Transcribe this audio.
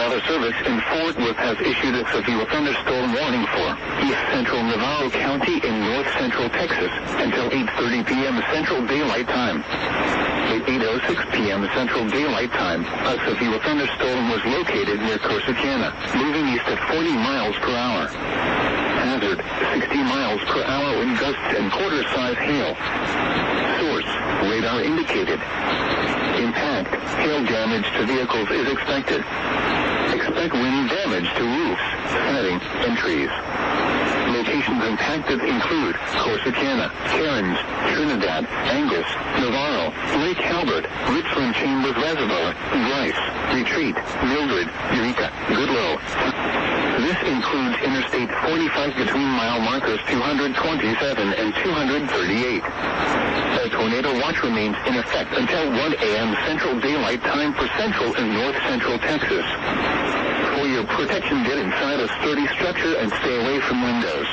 Weather Service in Fort Worth has issued a severe thunderstorm warning for east central Navarro County in north central Texas until 8:30 p.m. Central Daylight Time. At 8:06 p.m. Central Daylight Time, a severe thunderstorm was located near Corsicana, moving east at 40 miles per hour. Hazard, 60 miles per hour wind gusts and quarter-size hail. Source, radar indicated. Impact, hail damage to vehicles is expected. Expect wind damage to roofs, siding, and trees. Locations impacted include Corsicana, Kerens, Trinidad, Angus, Navarro, Lake Halbert, Richland-Chambers Reservoir, Rice, Retreat, Mildred, Eureka, Goodlow. This includes Interstate 45 between mile markers 227 and 238. A tornado watch remains in effect until 1 a.m. Central Daylight Time for central and north central Texas. For your protection, get inside a sturdy structure and stay away from windows.